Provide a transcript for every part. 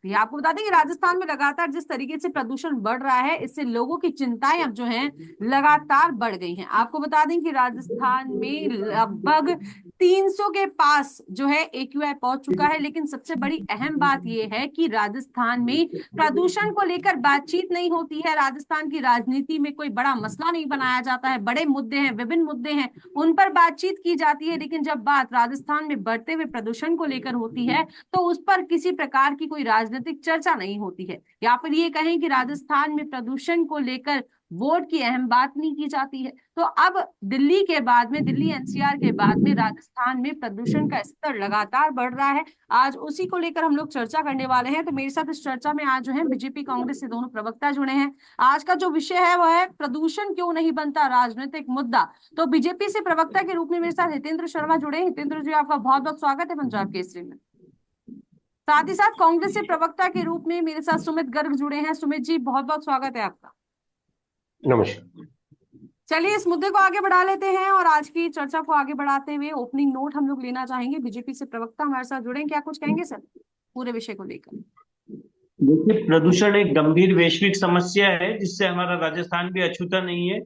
सकती है। आपको बता दें कि राजस्थान में लगातार जिस तरीके से प्रदूषण बढ़ रहा है, इससे लोगों की चिंताएं अब जो हैं लगातार बढ़ गई हैं। आपको बता दें कि राजस्थान में लगभग 300 के पास जो है AQI पहुंच चुका है। लेकिन सबसे बड़ी अहम बात यह है कि राजस्थान में प्रदूषण को लेकर बातचीत नहीं होती है। राजस्थान की राजनीति में कोई बड़ा मसला नहीं बनाया जाता है। बड़े मुद्दे हैं, विभिन्न मुद्दे हैं, उन पर बातचीत की जाती है। लेकिन जब बात राजस्थान में बढ़ते हुए प्रदूषण को लेकर होती है, तो उस पर किसी प्रकार की कोई राजनीतिक चर्चा नहीं होती है। या फिर ये कहें कि राजस्थान में प्रदूषण को लेकर वोट की अहम बात नहीं की जाती है। तो अब दिल्ली के बाद में, दिल्ली NCR के बाद में राजस्थान में प्रदूषण का स्तर लगातार बढ़ रहा है। आज उसी को लेकर हम लोग चर्चा करने वाले हैं। तो मेरे साथ इस चर्चा में आज जो है बीजेपी कांग्रेस से दोनों प्रवक्ता जुड़े हैं। आज का जो विषय है वह है प्रदूषण क्यों नहीं बनता राजनीतिक मुद्दा। तो बीजेपी से प्रवक्ता के रूप में मेरे साथ हितेंद्र शर्मा जुड़े हैं। हितेंद्र जी, आपका बहुत बहुत स्वागत है पंजाब केसरी में। साथ ही साथ कांग्रेस से प्रवक्ता के रूप में मेरे साथ सुमित गर्ग जुड़े हैं। सुमित जी, बहुत बहुत स्वागत है आपका। नमस्कार। चलिए इस मुद्दे को आगे बढ़ा लेते हैं और आज की चर्चा को आगे बढ़ाते हुए ओपनिंग नोट हम लोग लेना चाहेंगे। बीजेपी से प्रवक्ता हमारे साथ जुड़े हैं, क्या कुछ कहेंगे सर पूरे विषय को लेकर? देखिए, प्रदूषण एक गंभीर वैश्विक समस्या है जिससे हमारा राजस्थान भी अछूता नहीं है।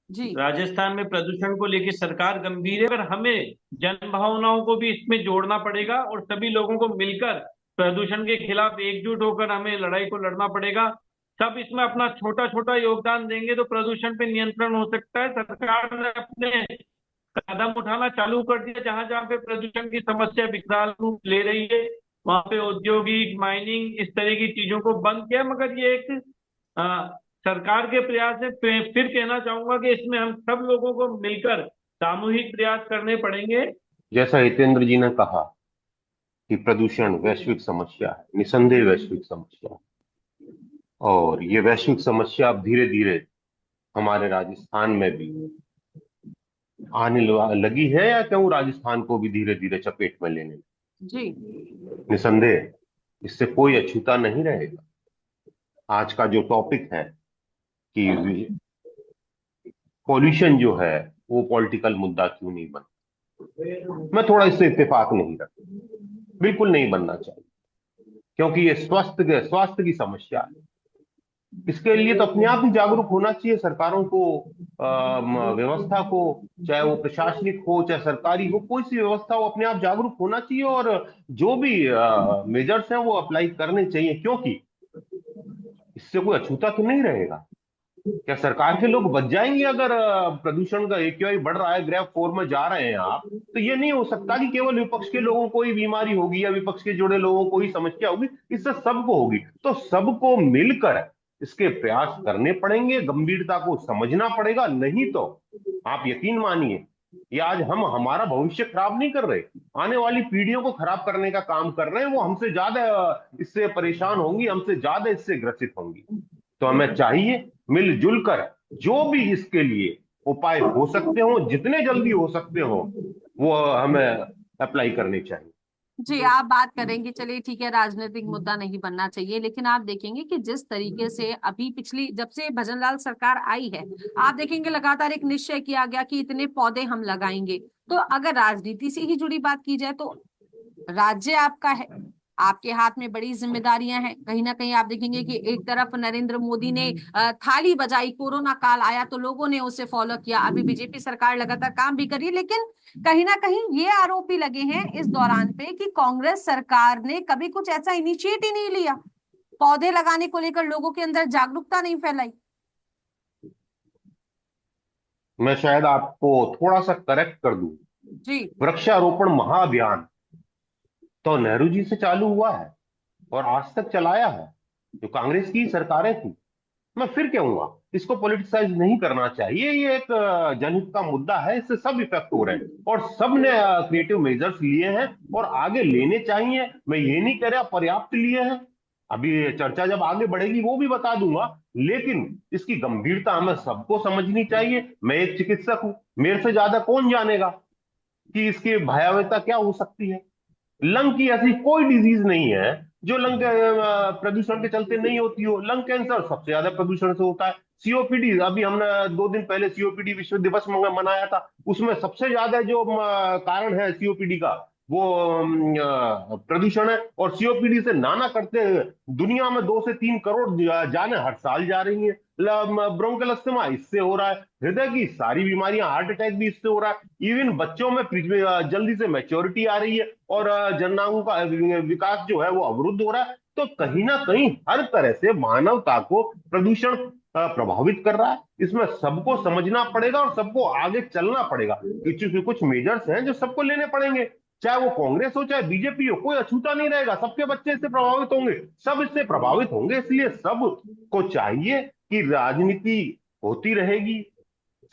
जी राजस्थान में प्रदूषण को लेकर सरकार गंभीर है, पर हमें जन भावनाओं को भी इसमें जोड़ना पड़ेगा और सभी लोगों को मिलकर प्रदूषण के खिलाफ एकजुट होकर हमें लड़ाई को लड़ना पड़ेगा। सब इसमें अपना छोटा छोटा योगदान देंगे तो प्रदूषण पे नियंत्रण हो सकता है। सरकार ने अपने कदम उठाना चालू कर दिया, जहां जहां पे प्रदूषण की समस्या विकराल रूप ले रही है वहां पे औद्योगिक माइनिंग इस तरह की चीजों को बंद किया। मगर ये एक अ, सरकार के प्रयास है। फिर कहना चाहूंगा कि इसमें हम सब लोगों को मिलकर सामूहिक प्रयास करने पड़ेंगे। जैसा हितेंद्र जी ने कहा कि प्रदूषण वैश्विक समस्या है, निसंदेह वैश्विक समस्या है। और ये वैश्विक समस्या अब धीरे धीरे हमारे राजस्थान में भी आने लगी है, या क्यों राजस्थान को भी धीरे धीरे चपेट में लेने लगी। जी निसंदेह इससे कोई अछूता नहीं रहेगा। आज का जो टॉपिक है कि पॉल्यूशन जो है वो पॉलिटिकल मुद्दा क्यों नहीं बना, मैं थोड़ा इससे इत्तेफाक नहीं रखता। बिल्कुल नहीं बनना चाहिए, क्योंकि ये स्वास्थ्य की समस्या है। इसके लिए तो अपने आप ही जागरूक होना चाहिए सरकारों को, व्यवस्था को, चाहे वो प्रशासनिक हो चाहे सरकारी हो, कोई सी व्यवस्था हो, अपने आप जागरूक होना चाहिए और जो भी मेजर्स हैं वो अप्लाई करने चाहिए। क्योंकि इससे कोई अछूता तो नहीं रहेगा। क्या सरकार के लोग बच जाएंगे अगर प्रदूषण का AQI बढ़ रहा है, ग्रेव 4 में जा रहे हैं आप? तो ये नहीं हो सकता कि केवल विपक्ष के लोगों को ही बीमारी होगी या विपक्ष के जुड़े लोगों को ही समस्या होगी। इससे सबको होगी। तो सबको मिलकर इसके प्रयास करने पड़ेंगे, गंभीरता को समझना पड़ेगा। नहीं तो आप यकीन मानिए, ये आज हम हमारा भविष्य खराब नहीं कर रहे, आने वाली पीढ़ियों को खराब करने का काम कर रहे हैं। वो हमसे ज्यादा इससे परेशान होंगी, हमसे ज्यादा इससे ग्रसित होंगी। तो हमें चाहिए मिलजुल कर जो भी इसके लिए उपाय हो सकते हो, जितने जल्दी हो सकते हो, वो हमें अप्लाई करने चाहिए। जी, आप बात करेंगे, चलिए ठीक है, राजनीतिक मुद्दा नहीं बनना चाहिए। लेकिन आप देखेंगे कि जिस तरीके से अभी पिछली जब से भजनलाल सरकार आई है, आप देखेंगे लगातार एक निश्चय किया गया कि इतने पौधे हम लगाएंगे। तो अगर राजनीति से ही जुड़ी बात की जाए तो राज्य आपका है, आपके हाथ में बड़ी जिम्मेदारियां हैं। कहीं ना कहीं आप देखेंगे कि एक तरफ नरेंद्र मोदी ने थाली बजाई, कोरोना काल आया तो लोगों ने उसे फॉलो किया। अभी बीजेपी सरकार लगातार काम भी कर रही है, लेकिन कहीं ना कहीं ये आरोप भी लगे हैं इस दौरान पे कि कांग्रेस सरकार ने कभी कुछ ऐसा इनिशिएट ही नहीं लिया, पौधे लगाने को लेकर लोगों के अंदर जागरूकता नहीं फैलाई। मैं शायद आपको थोड़ा सा करेक्ट कर दूं। जी वृक्षारोपण महाअभियान तो नेहरू जी से चालू हुआ है और आज तक चलाया है, जो कांग्रेस की सरकारें थी। मैं फिर कहूंगा, इसको पॉलिटिसाइज नहीं करना चाहिए। ये एक जनहित का मुद्दा है, इससे सब इफेक्ट हो रहे हैं और सब ने क्रिएटिव मेजर्स लिए हैं और आगे लेने चाहिए। मैं ये नहीं कह रहा पर्याप्त लिए हैं, अभी चर्चा जब आगे बढ़ेगी वो भी बता दूंगा। लेकिन इसकी गंभीरता हमें सबको समझनी चाहिए। मैं एक चिकित्सक हूं, मेरे से ज्यादा कौन जानेगा कि इसकी भयावहता क्या हो सकती है। लंग की ऐसी कोई डिजीज नहीं है जो लंग प्रदूषण के चलते नहीं होती हो। लंग कैंसर सबसे ज्यादा प्रदूषण से होता है। COPD, अभी हमने 2 दिन पहले COPD विश्व दिवस मनाया था, उसमें सबसे ज्यादा जो कारण है COPD का, वो प्रदूषण है। और सीओपीडी से नाना करते दुनिया में 2 से 3 करोड़ जाने हर साल जा रही हैं। ब्रोंकियल अस्थमा इससे हो रहा है, हृदय की सारी बीमारियां, हार्ट अटैक भी इससे हो रहा है। इवन बच्चों में जल्दी से मैच्योरिटी आ रही है और जननांगों का विकास जो है वो अवरुद्ध हो रहा है। तो कहीं ना कहीं हर तरह से मानवता को प्रदूषण प्रभावित कर रहा है। इसमें सबको समझना पड़ेगा और सबको आगे चलना पड़ेगा। कुछ कुछ मेजर्स हैं जो सबको लेने पड़ेंगे, चाहे वो कांग्रेस हो चाहे बीजेपी हो, कोई अछूता नहीं रहेगा। सबके बच्चे इससे प्रभावित होंगे, सब इससे प्रभावित होंगे। इसलिए सबको चाहिए कि राजनीति होती रहेगी,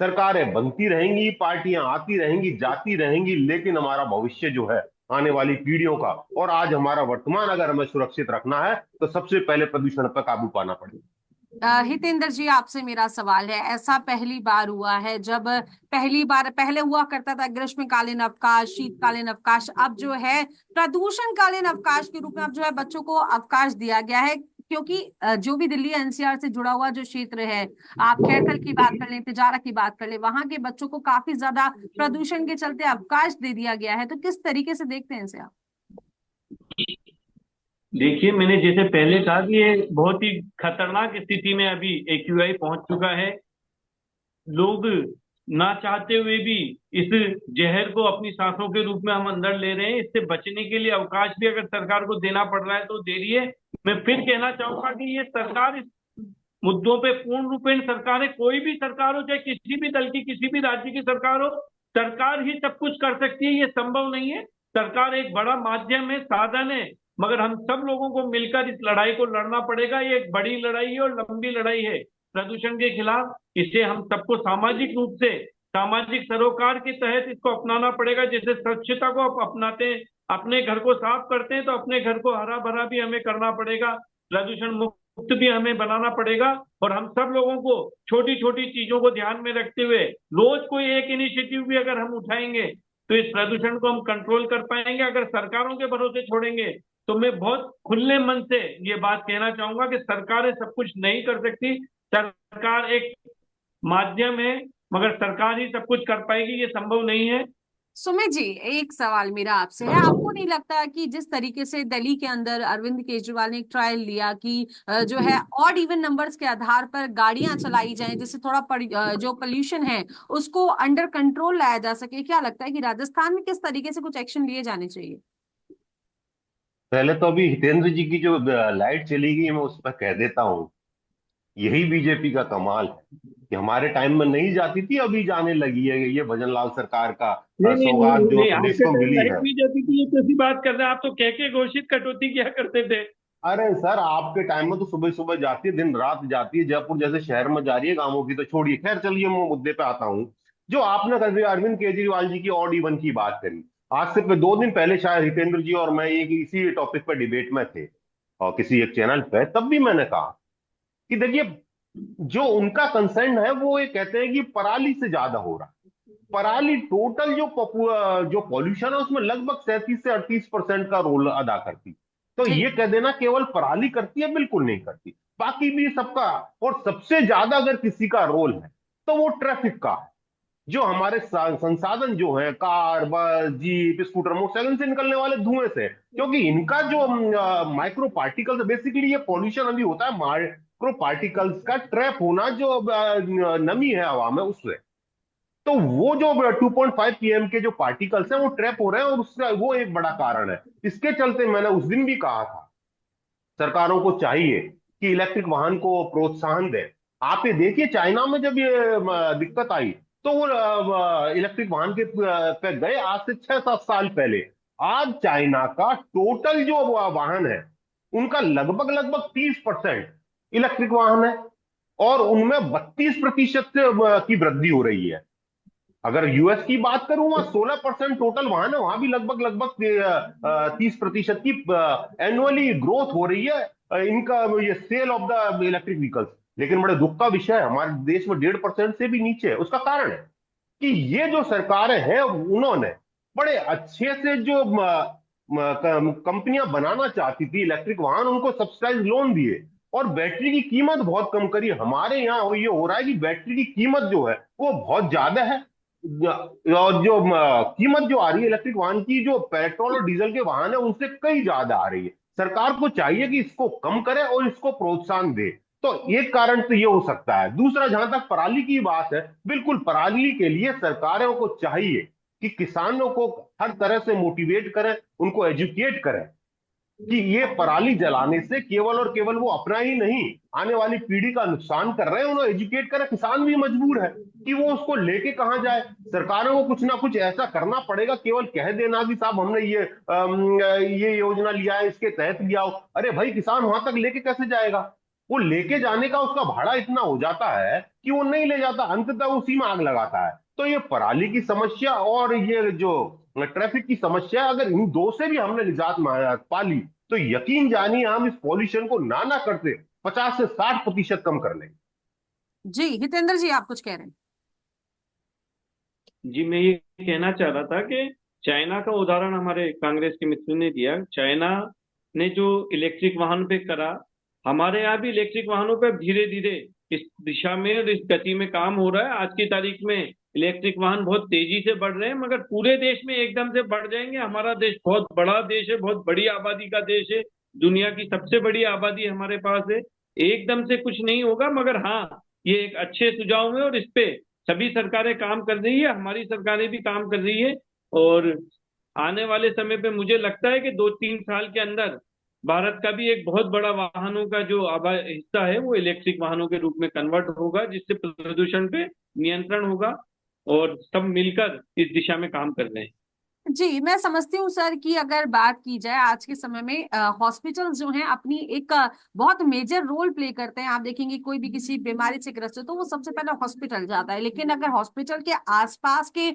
सरकारें बनती रहेंगी, पार्टियां आती रहेंगी जाती रहेंगी, लेकिन हमारा भविष्य जो है आने वाली पीढ़ियों का और आज हमारा वर्तमान अगर हमें सुरक्षित रखना है तो सबसे पहले प्रदूषण पर काबू पाना पड़ेगा। हितेंद्र जी, आपसे मेरा सवाल है, ऐसा पहली बार हुआ है जब पहली बार पहले हुआ करता था ग्रीष्मकालीन अवकाश, शीतकालीन अवकाश, अब जो है प्रदूषणकालीन अवकाश के रूप में अब जो है बच्चों को अवकाश दिया गया है। क्योंकि जो भी दिल्ली एनसीआर से जुड़ा हुआ जो क्षेत्र है, आप खैरथल की बात कर लें, तिजारा की बात कर लें, वहां के बच्चों को काफी ज्यादा प्रदूषण के चलते अवकाश दे दिया गया है। तो किस तरीके से देखते हैं इसे आप? देखिए, मैंने जैसे पहले कहा कि ये बहुत ही खतरनाक स्थिति में अभी एक्यूआई पहुंच चुका है। लोग ना चाहते हुए भी इस जहर को अपनी सांसों के रूप में हम अंदर ले रहे हैं। इससे बचने के लिए अवकाश भी अगर सरकार को देना पड़ रहा है तो दे रही है। मैं फिर कहना चाहूंगा कि ये सरकार इस मुद्दों पे पूर्ण रूपेण सरकार है, कोई भी सरकार हो, चाहे किसी भी दल की, किसी भी राज्य की सरकार हो, सरकार ही सब कुछ कर सकती है, ये संभव नहीं है। सरकार एक बड़ा माध्यम है, साधन है, मगर हम सब लोगों को मिलकर इस लड़ाई को लड़ना पड़ेगा। ये एक बड़ी लड़ाई है और लंबी लड़ाई है प्रदूषण के खिलाफ। इसे हम सबको सामाजिक रूप से, सामाजिक सरोकार के तहत इसको अपनाना पड़ेगा। जैसे स्वच्छता को आप अपनाते हैं, अपने घर को साफ करते हैं, तो अपने घर को हरा भरा भी हमें करना पड़ेगा, प्रदूषण मुक्त भी हमें बनाना पड़ेगा। और हम सब लोगों को छोटी छोटी चीजों को ध्यान में रखते हुए रोज कोई एक इनिशिएटिव भी अगर हम उठाएंगे तो इस प्रदूषण को हम कंट्रोल कर पाएंगे। अगर सरकारों के भरोसे छोड़ेंगे तो मैं बहुत खुले मन से ये बात कहना चाहूंगा कि सरकारें सब कुछ नहीं कर सकती। सरकार एक माध्यम है, मगर सरकार ही सब कुछ कर पाएगी, ये संभव नहीं है। सुमित जी, एक सवाल मेरा आपसे है, आपको नहीं लगता कि जिस तरीके से दिल्ली के अंदर अरविंद केजरीवाल ने एक ट्रायल लिया कि जो है ऑड इवन नंबर्स के आधार पर गाड़ियां चलाई जाएं, जिससे थोड़ा जो पोल्यूशन है उसको अंडर कंट्रोल लाया जा सके, क्या लगता है कि राजस्थान में किस तरीके से कुछ एक्शन लिए जाने चाहिए? पहले तो अभी हितेंद्र जी की जो लाइट चली गई मैं उस पर कह देता हूँ, यही बीजेपी का कमाल है कि हमारे टाइम में नहीं जाती थी, अभी जाने लगी है। ये भजन लाल सरकार का नहीं नहीं नहीं सौगात नहीं जो नहीं, प्रदेश आपके को टाइम मिली लाइट है। भी जाती थी, ये कैसी बात कर रहे हैं आप? तो कह के घोषित कटौती किया करते थे। अरे सर, आपके टाइम में तो सुबह सुबह जाती है, दिन रात जाती है। जयपुर जैसे शहर में जा रही है, गांवों की तो छोड़िए। खैर चलिए, मैं मुद्दे पे आता हूँ। जो आपने कभी अरविंद केजरीवाल जी की ऑड इवन की बात करी, आज से 2 दिन पहले शायद हितेंद्र जी और मैं एक इसी टॉपिक पर डिबेट में थे और किसी एक चैनल पे, तब भी मैंने कहा कि देखिए, जो उनका कंसर्न है वो ये कहते हैं कि पराली से ज्यादा हो रहा है। पराली टोटल जो पॉल्यूशन है उसमें लगभग 37 से 38% का रोल अदा करती। तो जी। ये कह देना केवल पराली करती है, बिल्कुल नहीं करती। बाकी भी सबका, और सबसे ज्यादा अगर किसी का रोल है तो वो ट्रैफिक का है। जो हमारे संसाधन जो है, कार, बस, जीप, स्कूटर, मोटरसाइकिल से निकलने वाले धुएं से, क्योंकि इनका जो माइक्रो पार्टिकल्स, बेसिकली ये पॉल्यूशन अभी होता है माइक्रो पार्टिकल्स का ट्रैप होना, जो नमी है हवा में उससे। तो वो जो 2.5 पीएम के जो पार्टिकल्स हैं वो ट्रैप हो रहे हैं और उसका वो एक बड़ा कारण है। इसके चलते मैंने उस दिन भी कहा था, सरकारों को चाहिए कि इलेक्ट्रिक वाहन को प्रोत्साहन दें। आप ये देखिए, चाइना में जब ये दिक्कत आई तो वो इलेक्ट्रिक वाहन के पे गए आज से 6-7 साल पहले। आज चाइना का टोटल जो वाहन है उनका लगभग लगभग 30% इलेक्ट्रिक वाहन है और उनमें 32% से की वृद्धि हो रही है। अगर यूएस की बात करूं, वहां 16% टोटल वाहन है, वहां भी लगभग लगभग 30% की एनुअली ग्रोथ हो रही है इनका, ये sale of the electric vehicles. लेकिन बड़े दुख का विषय है, हमारे देश में 1.5% से भी नीचे है। उसका कारण है कि ये जो सरकारें हैं उन्होंने बड़े अच्छे से जो कंपनियां बनाना चाहती थी इलेक्ट्रिक वाहन, उनको सब्सिडाइज लोन दिए और बैटरी की कीमत बहुत कम करी। हमारे यहाँ ये हो रहा है कि बैटरी की कीमत जो है वो बहुत ज्यादा है। और जो कीमत जो आ रही है इलेक्ट्रिक वाहन की, जो पेट्रोल और डीजल के वाहन है उनसे कई ज्यादा आ रही है। सरकार को चाहिए कि इसको कम करे और इसको प्रोत्साहन दे। तो एक कारण तो ये हो सकता है। दूसरा, जहां तक पराली की बात है, बिल्कुल पराली के लिए सरकारों को चाहिए कि किसानों को हर तरह से मोटिवेट करें, उनको एजुकेट करें कि ये पराली जलाने से केवल और केवल वो अपना ही नहीं, आने वाली पीढ़ी का नुकसान कर रहे हैं। उन्हें एजुकेट करें। किसान भी मजबूर है कि वो उसको लेके कहां जाए। सरकारों को कुछ ना कुछ ऐसा करना पड़ेगा। केवल कह देना कि साहब हमने ये योजना लिया है, इसके तहत लिया हो, अरे भाई किसान वहां तक लेके कैसे जाएगा? वो लेके जाने का उसका भाड़ा इतना हो जाता है कि वो नहीं ले जाता, अंततः उसी में आग लगाता है। तो ये पराली की समस्या और ये जो ट्रैफिक की समस्या, अगर इन दो से भी हमने निजात पा ली तो यकीन जानिए हम इस पॉल्यूशन को ना करते 50 से 60% कम कर लेंगे। जी हितेंद्र जी, आप कुछ कह रहे हैं? जी, मैं ये कहना चाह रहा था कि चाइना का उदाहरण हमारे कांग्रेस के मित्र ने दिया। चाइना ने जो इलेक्ट्रिक वाहन पे करा, हमारे यहाँ भी इलेक्ट्रिक वाहनों पे धीरे धीरे इस दिशा में और इस गति में काम हो रहा है। आज की तारीख में इलेक्ट्रिक वाहन बहुत तेजी से बढ़ रहे हैं, मगर पूरे देश में एकदम से बढ़ जाएंगे। हमारा देश बहुत बड़ा देश है, बहुत बड़ी आबादी का देश है, दुनिया की सबसे बड़ी आबादी हमारे पास है। एकदम से कुछ नहीं होगा, मगर हाँ, ये एक अच्छे सुझाव है और इस पे सभी सरकारें काम कर रही है, हमारी सरकारें भी काम कर रही है। और आने वाले समय पे मुझे लगता है कि 2-3 साल के अंदर भारत का भी एक बहुत बड़ा वाहनों का जो हिस्सा है वो इलेक्ट्रिक वाहनों के रूप में कन्वर्ट होगा, जिससे प्रदूषण पे नियंत्रण होगा। और सब मिलकर इस दिशा में काम कर रहे हैं। जी मैं समझती हूँ सर कि अगर बात की जाए आज के समय में हॉस्पिटल जो हैं अपनी एक बहुत मेजर रोल प्ले करते हैं। आप देखेंगे कोई भी किसी बीमारी से ग्रस्त है तो वो सबसे पहले हॉस्पिटल जाता है। लेकिन अगर हॉस्पिटल के आसपास के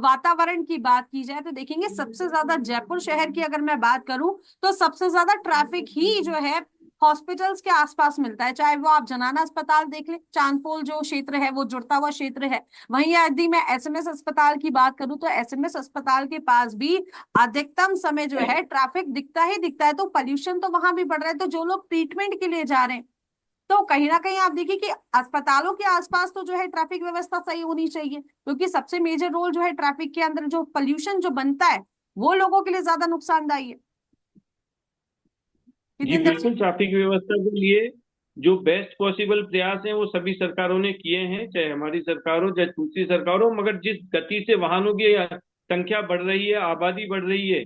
वातावरण की बात की जाए तो देखेंगे सबसे ज्यादा जयपुर शहर की अगर मैं बात करूं तो सबसे ज्यादा ट्रैफिक ही जो है हॉस्पिटल्स के आसपास मिलता है। चाहे वो आप जनाना अस्पताल देख लें, चांदपोल जो क्षेत्र है वो जुड़ता हुआ क्षेत्र है। वहीं यदि मैं एसएमएस अस्पताल की बात करूं तो एसएमएस अस्पताल के पास भी अधिकतम समय जो है ट्रैफिक दिखता ही दिखता है। तो पोल्यूशन तो वहां भी बढ़ रहा है। तो जो लोग ट्रीटमेंट के लिए जा रहे हैं तो कहीं ना कहीं आप देखिए कि अस्पतालों के आसपास तो जो है ट्रैफिक व्यवस्था सही होनी चाहिए, क्योंकि सबसे मेजर रोल जो है ट्रैफिक के अंदर जो पोल्यूशन जो बनता है वो लोगों के लिए ज्यादा नुकसानदायी है। जी हितेंद्र जी। बिल्कुल, ट्रैफिक व्यवस्था के लिए जो बेस्ट पॉसिबल प्रयास हैं वो सभी सरकारों ने किए हैं, चाहे हमारी सरकार हो चाहे दूसरी सरकार हो। मगर जिस गति से वाहनों की संख्या बढ़ रही है, आबादी बढ़ रही है,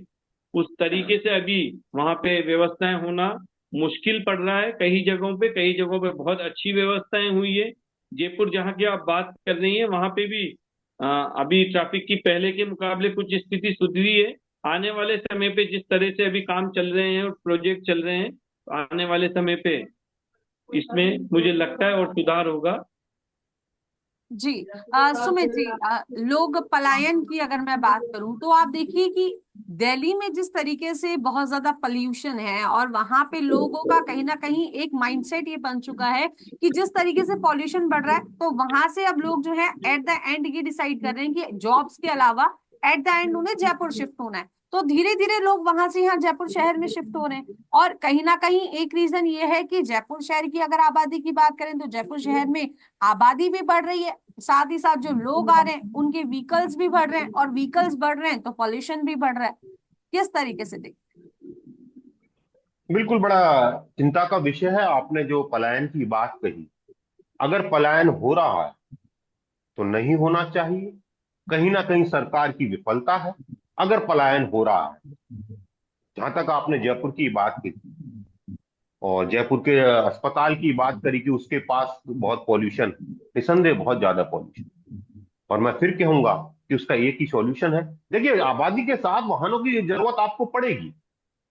उस तरीके से अभी वहां पे व्यवस्थाएं होना मुश्किल पड़ रहा है। कई जगहों पे बहुत अच्छी व्यवस्थाएं हुई है। जयपुर जहाँ की आप बात कर रही हैं वहां पे भी अभी ट्रैफिक की पहले के मुकाबले कुछ स्थिति सुधरी है। आने वाले समय पे जिस तरह से अभी काम चल रहे हैं और प्रोजेक्ट चल रहे हैं, आने वाले समय पे इसमें मुझे लगता है और सुधार होगा। जी सुमित जी, लोग पलायन की अगर मैं बात करूं तो आप देखिए कि दिल्ली में जिस तरीके से बहुत ज्यादा पोल्यूशन है और वहां पे लोगों का कहीं ना कहीं एक माइंडसेट ये बन चुका है कि जिस तरीके से पॉल्यूशन बढ़ रहा है तो वहां से अब लोग जो है एट द एंड ये डिसाइड कर रहे हैं कि जॉब्स के अलावा एट द एंड उन्हें जयपुर शिफ्ट होना है। तो धीरे धीरे लोग वहां से यहाँ जयपुर शहर में शिफ्ट हो रहे हैं। और कहीं ना कहीं एक रीजन ये है कि जयपुर शहर की अगर आबादी की बात करें तो जयपुर शहर में आबादी भी बढ़ रही है, साथ ही साथ जो लोग आ रहे हैं उनके व्हीकल्स भी बढ़ रहे हैं, और व्हीकल्स बढ़ रहे हैं तो पॉल्यूशन भी बढ़ रहा है। किस तरीके से देख? बिल्कुल बड़ा चिंता का विषय है आपने जो पलायन की बात कही। अगर पलायन हो रहा है तो नहीं होना चाहिए, कहीं ना कहीं सरकार की विफलता है। अगर पलायन हो रहा है, जहां तक आपने जयपुर की बात की और जयपुर के अस्पताल की बात करी कि उसके पास बहुत पॉल्यूशन, निसंदेह बहुत ज्यादा पॉल्यूशन, और मैं फिर कहूंगा कि उसका एक ही सॉल्यूशन है। देखिए, आबादी के साथ वाहनों की जरूरत आपको पड़ेगी।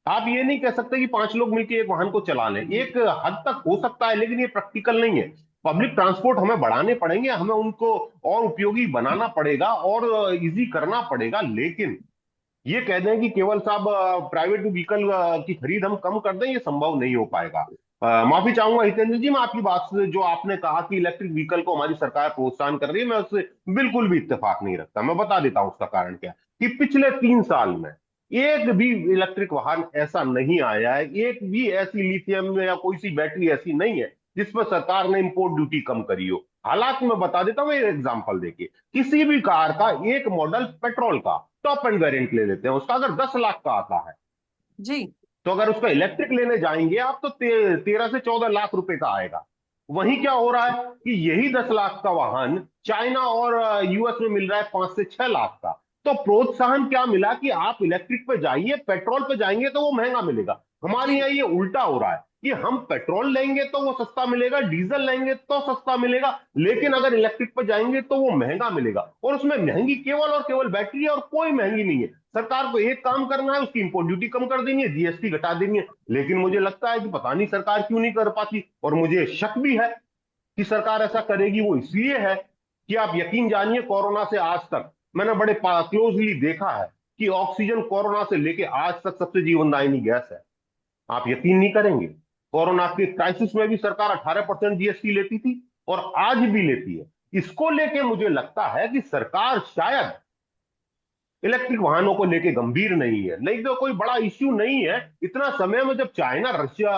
आप ये नहीं कह सकते कि 5 लोग मिलकर एक वाहन को चला लें। एक हद तक हो सकता है लेकिन ये प्रैक्टिकल नहीं है। पब्लिक ट्रांसपोर्ट हमें बढ़ाने पड़ेंगे, हमें उनको और उपयोगी बनाना पड़ेगा और इजी करना पड़ेगा। लेकिन ये कह दें कि केवल साहब प्राइवेट व्हीकल की खरीद हम कम कर दें, ये संभव नहीं हो पाएगा। माफी चाहूंगा हितेंद्र जी, मैं आपकी बात से जो आपने कहा कि इलेक्ट्रिक व्हीकल को हमारी सरकार प्रोत्साहन कर रही है, मैं उससे बिल्कुल भी इत्तेफाक नहीं रखता। मैं बता देता हूं उसका कारण क्या, कि पिछले 3 साल में एक भी इलेक्ट्रिक वाहन ऐसा नहीं आया है, एक भी ऐसी लिथियम या कोई सी बैटरी ऐसी नहीं है जिस पर सरकार ने इंपोर्ट ड्यूटी कम करी हो। हालात मैं बता देता हूँ एक एग्जांपल देखिए। किसी भी कार का एक मॉडल पेट्रोल का टॉप एंड वेरिएंट ले लेते हैं, उसका अगर 10 लाख का आता है, जी तो अगर उसका इलेक्ट्रिक लेने जाएंगे आप तो 13 से 14 लाख रुपए का आएगा। वहीं क्या हो रहा है कि यही 10 लाख का वाहन चाइना और यूएस में मिल रहा है 5 से 6 लाख का। तो प्रोत्साहन क्या मिला कि आप इलेक्ट्रिक पे जाइए, पेट्रोल पे जाएंगे तो वो महंगा मिलेगा। हमारे जी यहाँ ये उल्टा हो रहा है कि हम पेट्रोल लेंगे तो वो सस्ता मिलेगा, डीजल लेंगे तो सस्ता मिलेगा, लेकिन अगर इलेक्ट्रिक पे जाएंगे तो वो महंगा मिलेगा। और उसमें महंगी केवल और केवल बैटरी है और कोई महंगी नहीं है। सरकार को एक काम करना है, उसकी इंपोर्ट ड्यूटी कम कर देनी है, जीएसटी घटा देनी है। लेकिन मुझे लगता है कि पता नहीं सरकार क्यों नहीं कर पाती, और मुझे शक भी है कि सरकार ऐसा करेगी वो इसलिए है कि आप यकीन जानिए कोरोना से आज तक मैंने बड़े क्लोजली देखा है कि ऑक्सीजन कोरोना से लेके आज तक सबसे जीवनदायिनी गैस है। आप यकीन नहीं करेंगे, कोरोना के क्राइसिस में भी सरकार 18% जीएसटी लेती थी और आज भी लेती है। इसको लेके मुझे लगता है कि सरकार शायद इलेक्ट्रिक वाहनों को लेके गंभीर नहीं है। नहीं तो कोई बड़ा इश्यू नहीं है। इतना समय में जब चाइना, रशिया,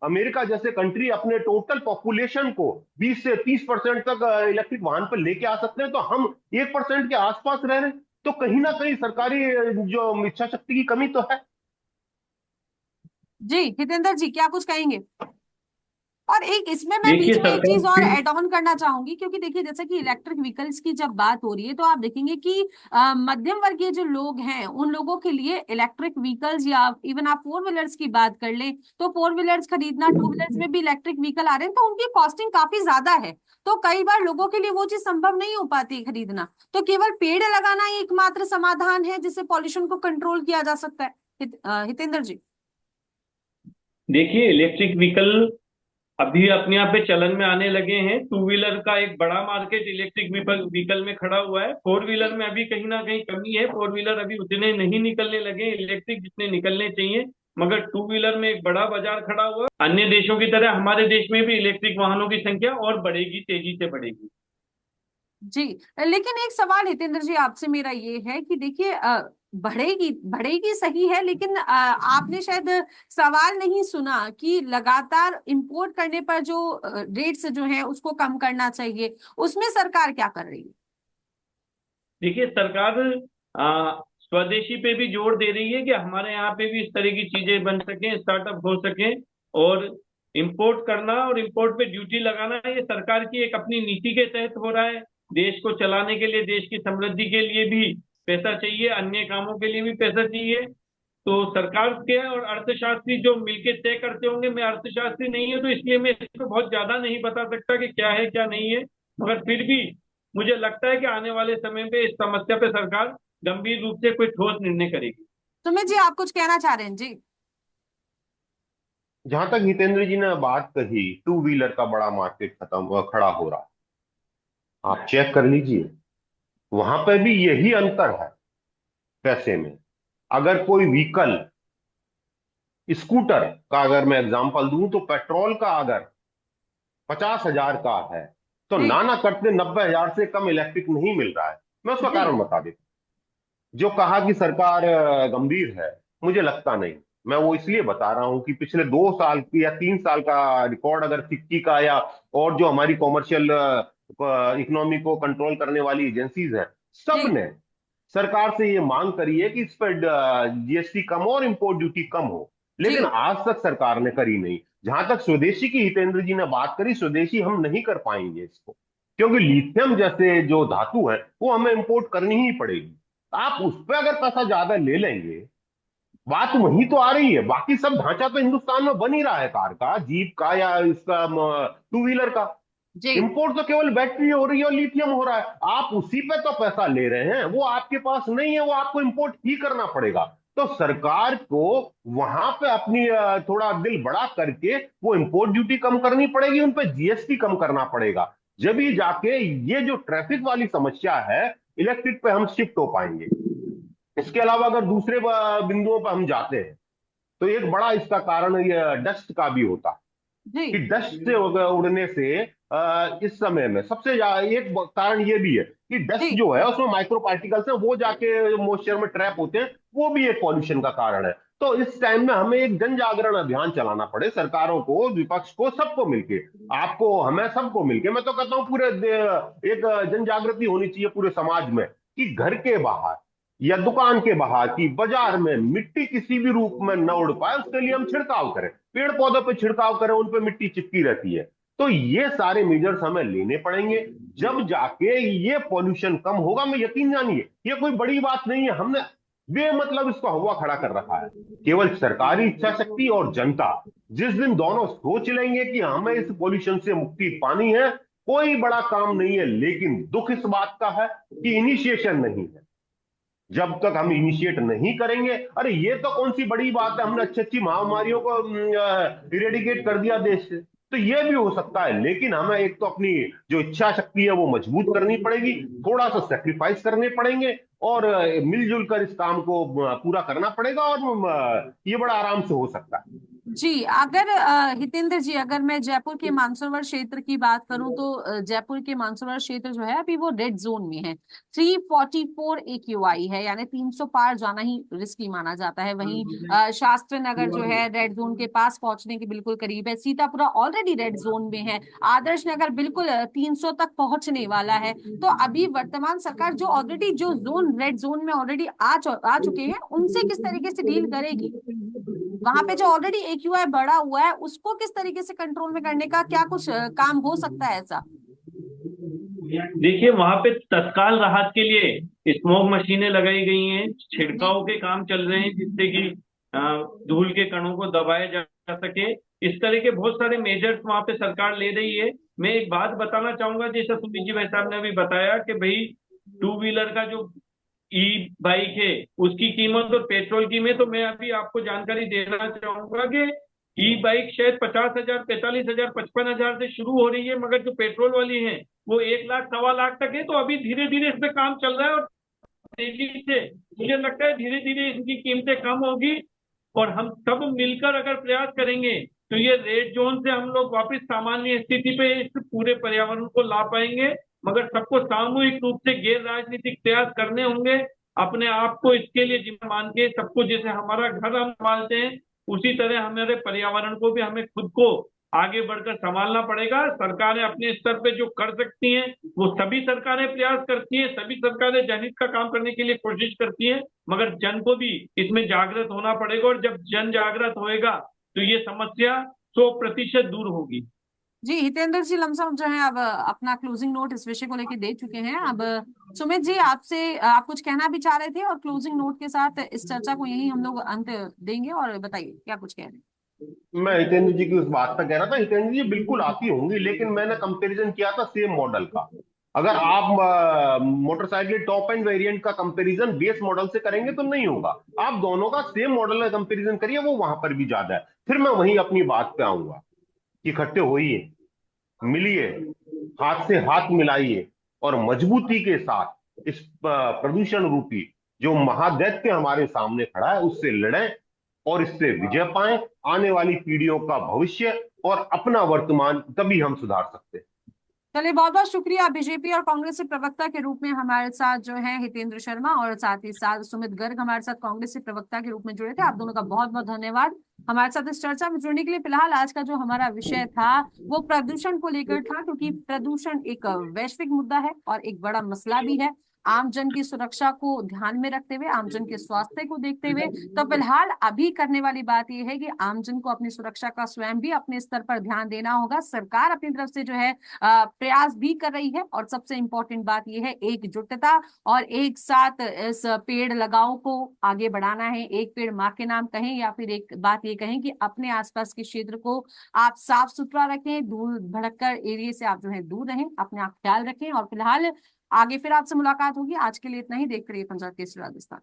अमेरिका जैसे कंट्री अपने टोटल पॉपुलेशन को 20 से 30% तक इलेक्ट्रिक वाहन पर लेके आ सकते हैं, तो हम 1% के आसपास रह रहे हैं। तो कहीं ना कहीं सरकारी जो इच्छा शक्ति की कमी तो है। जी हितेंद्र जी, क्या कुछ कहेंगे? और एक इसमें मैं देखिए बीच में एक सरकार चीज और की ऐड ऑन करना चाहूंगी, क्योंकि देखिए जैसे कि इलेक्ट्रिक व्हीकल्स की जब बात हो रही है तो आप देखेंगे कि मध्यम वर्गीय जो लोग हैं उन लोगों के लिए इलेक्ट्रिक व्हीकल्स, या इवन आप फोर व्हीलर्स की बात कर लें तो फोर व्हीलर्स खरीदना, टू व्हीलर्स में भी इलेक्ट्रिक व्हीकल आ रहे हैं तो उनकी कॉस्टिंग काफी ज्यादा है। तो कई बार लोगों के लिए वो चीज संभव नहीं हो पाती है खरीदना। तो केवल पेड़ लगाना ही एकमात्र समाधान है जिससे पॉल्यूशन को कंट्रोल किया जा सकता है। हितेंद्र जी। देखिए इलेक्ट्रिक व्हीकल अभी अपने आप पे चलन में आने लगे हैं। टू व्हीलर का एक बड़ा मार्केट इलेक्ट्रिक व्हीकल में खड़ा हुआ है। फोर व्हीलर में अभी कहीं ना कहीं कमी है। फोर व्हीलर अभी उतने नहीं निकलने लगे इलेक्ट्रिक जितने निकलने चाहिए। मगर टू व्हीलर में एक बड़ा बाजार खड़ा हुआ है। अन्य देशों की तरह हमारे देश में भी इलेक्ट्रिक वाहनों की संख्या और बढ़ेगी, तेजी से बढ़ेगी। जी लेकिन एक सवाल हितेंद्र जी आपसे मेरा ये है कि देखिए बढ़ेगी बढ़ेगी सही है, लेकिन आपने शायद सवाल नहीं सुना कि लगातार इंपोर्ट करने पर जो रेट्स जो है उसको कम करना चाहिए, उसमें सरकार क्या कर रही है? देखिए सरकार स्वदेशी पे भी जोर दे रही है कि हमारे यहाँ पे भी इस तरह की चीजें बन सकें, स्टार्टअप हो सके। और इंपोर्ट करना और इंपोर्ट पे ड्यूटी लगाना ये सरकार की एक अपनी नीति के तहत हो रहा है। देश को चलाने के लिए, देश की समृद्धि के लिए भी पैसा चाहिए, अन्य कामों के लिए भी पैसा चाहिए। तो सरकार के और अर्थशास्त्री जो मिलके तय करते होंगे। मैं अर्थशास्त्री नहीं हूं तो इसलिए मैं इसको बहुत ज्यादा नहीं बता सकता कि क्या है क्या नहीं है। मगर फिर भी मुझे लगता है कि आने वाले समय पे इस समस्या पे सरकार गंभीर रूप से कोई ठोस निर्णय करेगी। सुमित जी, आप कुछ कहना चाह रहे हैं जी? जहां तक हितेंद्र जी ने बात कही, टू व्हीलर का बड़ा मार्केट खड़ा हो रहा है, आप चेक कर लीजिए, वहां पे भी यही अंतर है पैसे में। अगर कोई व्हीकल, स्कूटर का अगर मैं एग्जांपल दूं, तो पेट्रोल का अगर 50,000 का है तो जी नाना करते 90,000 से कम इलेक्ट्रिक नहीं मिल रहा है। मैं उसका जी कारण बता देता हूं। जो कहा कि सरकार गंभीर है, मुझे लगता नहीं। मैं वो इसलिए बता रहा हूं कि पिछले 2 साल की या 3 साल का रिकॉर्ड अगर फिक्की का या और जो हमारी कॉमर्शियल इकोनॉमी को कंट्रोल करने वाली एजेंसीज हैं, सब जी ने सरकार से ये मांग करी है कि इस पर जीएसटी कम हो और इंपोर्ट ड्यूटी कम हो, लेकिन जी आज तक सरकार ने करी नहीं। जहां तक स्वदेशी की हितेंद्र जी ने बात करी, स्वदेशी हम नहीं कर पाएंगे इसको, क्योंकि लिथियम जैसे जो धातु है वो हमें इंपोर्ट करनी ही पड़ेगी। आप उस पर अगर पैसा ज्यादा ले लेंगे, बात वही तो आ रही है। बाकी सब ढांचा तो हिंदुस्तान में बन ही रहा है, कार का, जीप का या इसका टू व्हीलर का। जी इंपोर्ट तो केवल बैटरी हो रही है और लिथियम हो रहा है। आप उसी पे तो पैसा ले रहे हैं, वो आपके पास नहीं है, वो आपको इंपोर्ट ही करना पड़ेगा। तो सरकार को वहां पे अपनी थोड़ा दिल बड़ा करके वो इंपोर्ट ड्यूटी कम करनी पड़ेगी, उन पे जीएसटी कम करना पड़ेगा। जब ही जाके ये जो ट्रैफिक वाली समस्या है, इलेक्ट्रिक पे हम शिफ्ट हो पाएंगे। इसके अलावा अगर दूसरे बिंदुओं पर हम जाते हैं, तो एक बड़ा इसका कारण ये डस्ट का भी होता है जी कि डस्ट से उड़ने से इस समय में सबसे एक कारण ये भी है कि डस्ट जी जो है उसमें माइक्रो पार्टिकल्स है, वो जाके मॉइस्चर में ट्रैप होते हैं, वो भी एक पॉल्यूशन का कारण है। तो इस टाइम में हमें एक जन जागरण अभियान चलाना पड़े, सरकारों को, विपक्ष को, सबको मिलके, आपको, हमें, सबको मिलके। मैं तो कहता हूं पूरे एक जन जागृति होनी चाहिए पूरे समाज में कि घर के बाहर या दुकान के बाहर की बाजार में मिट्टी किसी भी रूप में न उड़ पाए, उसके लिए हम छिड़काव करें, पेड़ पौधों पर छिड़काव करें, उन पर मिट्टी चिपकी रहती है। तो ये सारे मेजर्स हमें लेने पड़ेंगे, जब जाके ये पॉल्यूशन कम होगा। मैं यकीन जानिए ये कोई बड़ी बात नहीं है, हमने बेमतलब इसको हवा खड़ा कर रखा है। केवल सरकारी इच्छा शक्ति और जनता जिस दिन दोनों सोच लेंगे कि हमें इस पॉल्यूशन से मुक्ति पानी है, कोई बड़ा काम नहीं है। लेकिन दुख इस बात का है कि इनिशिएशन नहीं है। जब तक हम इनिशिएट नहीं करेंगे, अरे ये तो कौन सी बड़ी बात है, हमने अच्छी अच्छी महामारियों को इरेडिकेट कर दिया देश से, तो ये भी हो सकता है। लेकिन हमें एक तो अपनी जो इच्छा शक्ति है वो मजबूत करनी पड़ेगी, थोड़ा सा सेक्रीफाइस करने पड़ेंगे, और मिलजुल कर इस काम को पूरा करना पड़ेगा, और ये बड़ा आराम से हो सकता है। जी, अगर हितेंद्र जी, अगर मैं जयपुर के मानसरोवर क्षेत्र की बात करूं तो जयपुर के मानसरोवर क्षेत्र जो है अभी वो रेड जोन में है। 344 AQI है, यानी 300 पार जाना ही रिस्की माना जाता है। वहीं शास्त्र नगर जो है रेड जोन के पास पहुंचने के बिल्कुल करीब है। सीतापुरा ऑलरेडी रेड जोन में है। आदर्श नगर बिल्कुल 300 तक पहुंचने वाला है। तो अभी वर्तमान सरकार जो ऑलरेडी जो जोन रेड जोन में ऑलरेडी आ चुके हैं, उनसे किस तरीके से डील करेगी? वहां पे जो ऑलरेडी AQI बढ़ा हुआ है उसको किस तरीके से कंट्रोल में करने का क्या कुछ काम हो सकता है ऐसा? देखिए, वहां पे तत्काल राहत के लिए स्मोक मशीनें लगाई गई हैं, जी। छिड़काव के काम चल रहे हैं जिससे कि धूल के कणों को दबाया जा सके। इस तरह के बहुत सारे मेजर्स वहां पे सरकार ले रही है। मैं एक बात बताना चाहूंगा, जैसा सुमित जी भाई साहब ने अभी बताया कि भाई टू व्हीलर का जो ई बाइक है उसकी कीमत और पेट्रोल की में, तो मैं अभी आपको जानकारी देना चाहूंगा कि ई बाइक शायद 50,000, 45,000, 55,000 से शुरू हो रही है, मगर जो पेट्रोल वाली है वो 1 लाख, 1.25 लाख तक है। तो अभी धीरे धीरे इस पे काम चल रहा है, और तेजी से मुझे लगता है धीरे धीरे इनकी कीमतें कम होगी। और हम सब मिलकर अगर प्रयास करेंगे तो ये रेड जोन से हम लोग वापस सामान्य स्थिति पे इस पूरे पर्यावरण को ला पाएंगे। मगर सबको सामूहिक रूप से गैर राजनीतिक प्रयास करने होंगे, अपने आप को इसके लिए जिम्मेदार मान के, सबको जैसे हमारा घर हम संभालते हैं उसी तरह हमारे पर्यावरण को भी हमें खुद को आगे बढ़कर संभालना पड़ेगा। सरकारें अपने स्तर पे जो कर सकती हैं वो सभी सरकारें प्रयास करती हैं, सभी सरकारें जनहित का काम करने के लिए कोशिश करती हैं, मगर जन को भी इसमें जागृत होना पड़ेगा। और जब जन जागृत होएगा तो ये समस्या 100% दूर होगी। जी, हितेंद्र जी लमसम जो है अब अपना क्लोजिंग नोट इस विषय को लेकर दे चुके हैं। अब सुमित जी, आपसे आप कुछ कहना भी चाह रहे थे, और क्लोजिंग नोट के साथ इस चर्चा को यही हम लोग अंत देंगे। और बताइए क्या कुछ कह रहे हैं? मैं हितेंद्र जी की उस बात पर कह रहा था, हितेंद्र जी बिल्कुल आती होंगी, लेकिन मैंने कंपैरिजन किया था सेम मॉडल का। अगर आप मोटरसाइकिल टॉप एंड वेरिएंट का कंपैरिजन बेस मॉडल से करेंगे तो नहीं होगा। आप दोनों का सेम मॉडल का कंपैरिजन करिए, वो वहां पर भी ज्यादा है। फिर मैं वहीं अपनी बात पे आऊंगा कि इकट्ठे होइए, मिलिए, हाथ से हाथ मिलाइए, और मजबूती के साथ इस प्रदूषण रूपी जो महादैत्य हमारे सामने खड़ा है उससे लड़ें, और इससे विजय पाएं। आने वाली पीढ़ियों का भविष्य और अपना वर्तमान तभी हम सुधार सकते हैं। चलिए, बहुत बहुत शुक्रिया। बीजेपी और कांग्रेस के प्रवक्ता के रूप में हमारे साथ जो है हितेंद्र शर्मा, और साथ ही साथ सुमित गर्ग हमारे साथ कांग्रेस के प्रवक्ता के रूप में जुड़े थे। आप दोनों का बहुत बहुत धन्यवाद हमारे साथ इस चर्चा में जुड़ने के लिए। फिलहाल आज का जो हमारा विषय था वो प्रदूषण को लेकर था, क्योंकि प्रदूषण एक वैश्विक मुद्दा है और एक बड़ा मसला भी है। आमजन की सुरक्षा को ध्यान में रखते हुए, आमजन के स्वास्थ्य को देखते हुए, तो फिलहाल अभी करने वाली बात यह है कि आमजन को अपनी सुरक्षा का स्वयं भी अपने स्तर पर ध्यान देना होगा। सरकार अपनी तरफ से जो है प्रयास भी कर रही है, और सबसे इंपॉर्टेंट बात यह है एकजुटता, और एक साथ इस पेड़ लगाओ को आगे बढ़ाना है। एक पेड़ माँ के नाम कहें, या फिर एक बात ये कहें कि अपने आसपास के क्षेत्र को आप साफ सुथरा रखें, धूल भड़ककर एरिया से आप जो है दूर रहें, अपने आप ख्याल रखें। और फिलहाल आगे फिर आपसे मुलाकात होगी। आज के लिए इतना ही। देखते रहिए पंजाब केसरी राजस्थान।